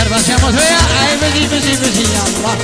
سرباز يا مدوية اي بزي بزي بزي يا الله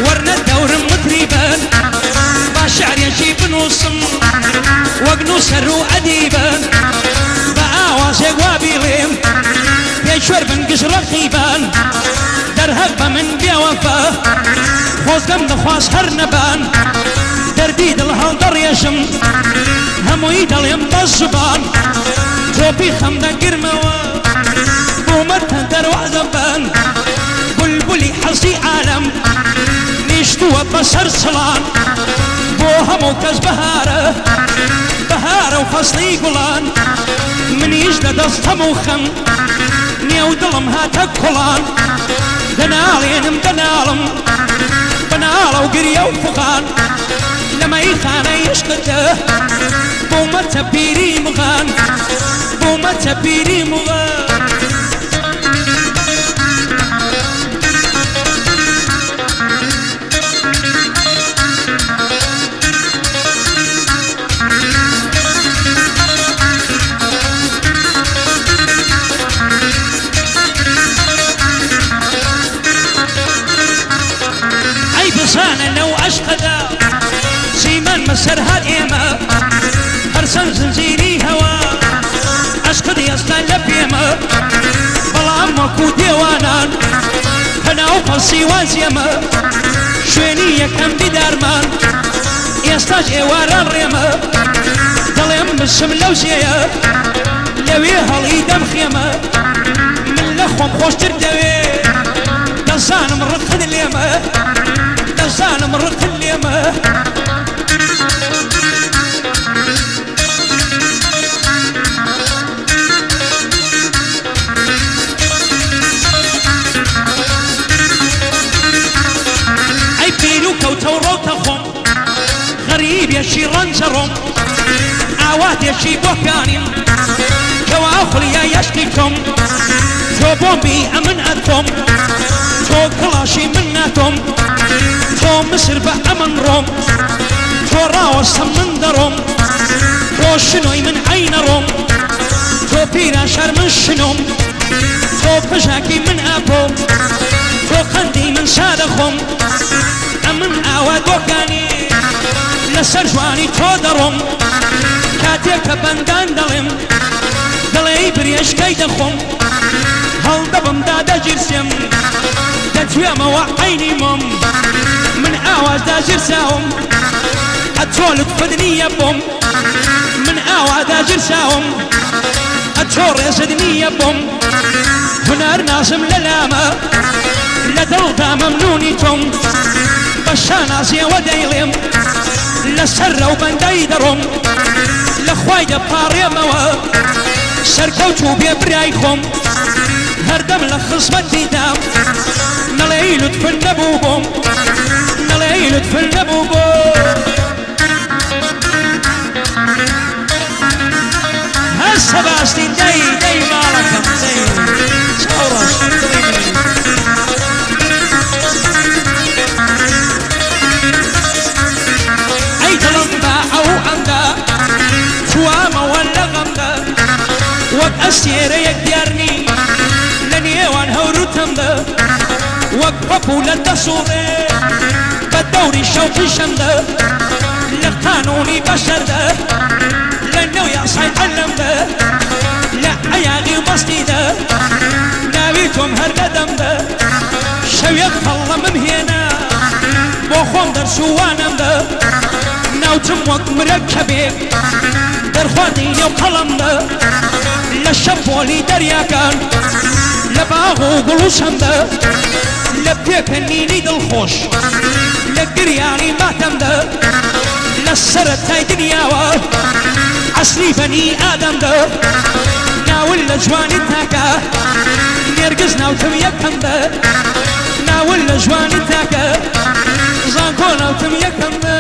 ورنا الدور مطربا بشعر يجيب نصم وقنوسر وأديبا بآواز وابيلين بيشور بنقش رخيبان در هبا من بيا وفا خوز قم دخواس هرنبان در ديد الهندر يشم همو يدل ينبصبان توبي خمدا قرموا بومتها در وعزبان بلبلي حصي عالم نشتوى بصر صلان بوهم وكز بهارة بهارة وفصلي قلان من يجدد اصطم وخم نيو دلم هاتا كلان دنالين مدنالم بنالة وقرية وفغان لما يخانا يشقده بوما تبيري مغان بوما تبيري مغان بسانا لو أشقدا سيمان مسر هالإيما هرسن زنزيري هوا أشقد يسطن لبيما بلا أمكو ديوانان هناو قصي وازيما شويني يكم بدارمان يستاج إيوار الريما دليم بسم لو زيا لوي هالي دم خيما من لخوم خوش تردوي دلسان مرد خد اليما دلسان مرد خد اليما اي بيلو كوتو روتخم غريب يشي رنزرم عواد يشي بوكانين كواخليا يشكيكم تو بومبي امن اتم تو كلاشي مناتم تو مصر بأمن روم تو راوس من درم تو شنوي من عين روم تو بيرا شر من شنوم تو فشاكي من ابوم تو قندي من سادخم امن عواد وكاني لسر جواني تو درم كاتيك بندان دلم دلي بريش كيدخم هل دبم دادا جرسم دتويما وعيني مم من آواز دا جرساهم أتولد فدني يبهم من آواز دا جرساهم أتور يسدني يبهم هنار ناسم للاما لدلتا ممنوني توم بشاناسي وديلم لسر وبنداي درم لخوايد باري موا سركوتو بيبرايخم هردم لخصمتي دام نلاقي لطف النبوبهم نلاقي لطف النبوبهم هالسباستين داي مالكم داي شورش اي دلندا او عندا شواما ولا غمدا وقاسير يقدرني لني وان هورو تمدا وقفوا للتصوري بالدوري الشوقي شمده لقانوني بشر ده لانه يعصي علم ده لا عيالي ومصدي ده ناويتم هالقدم ده شو يقفل من هنا بوخون در شوانم ده ناوتم وقت مركبي در خواتيني وقلم ده للشفولي دريا كان لباغو قلوشم ده لە پێکەنینی دڵخۆش لە گریانی ماتەمدا لە سەرەتای دنیاوە عەسری بەنی ئادەمدا ناول لە جوانی تاکە نێرگز ناوتم یەکەمدا ناول لە جوانی تاکە زانکۆ ناوتم یەکەمدا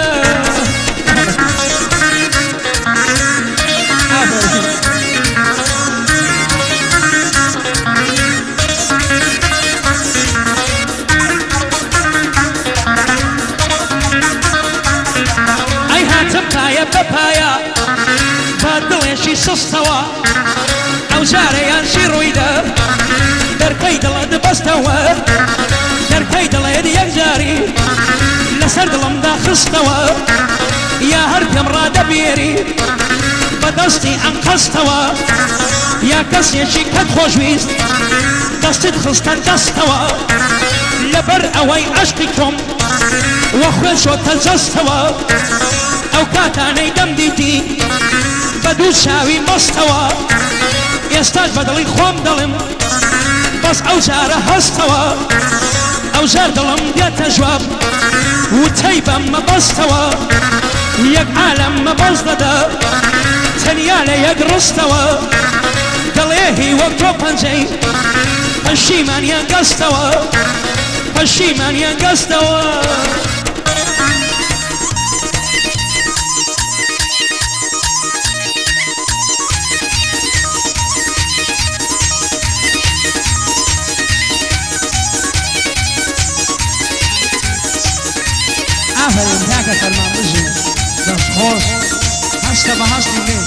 بەپایە با دڵێشی سستەوە ئەو جارەیانشی ڕوویدا دەرکەی دڵێت بەستەوە دەرکەی دڵێت یەکجاری لەسەر دڵمدا خستەوە یا هەر پێم ڕادەبێری بەدەستی ئەم قەستەوە یا کەسێکی کەت خۆشویست دەستت خستە دەستەوە لەبەر ئەوەی عەشقی تۆم وە خوێن شۆتە جەستەوە ئەو کاتانەی دەم دیتی بە دوو چاوی مەستەوە ئێستاش بە دڵی خۆم دەڵم بەس ئەو جارە هەستەوە ئەو جار دڵم دێتە ژواب وتەی بەم مەبەستەوە یەک عالەم مەبەست دەدا تەنیا لە یەک ڕستەوە دڵێ هی وەک تۆ پەنجەی پەشیمانیان گەستەوە پەشیمانیان گەستەوە آفرین تاکە فەرمان بژین دەستخۆش هەستە بە هەستی لێ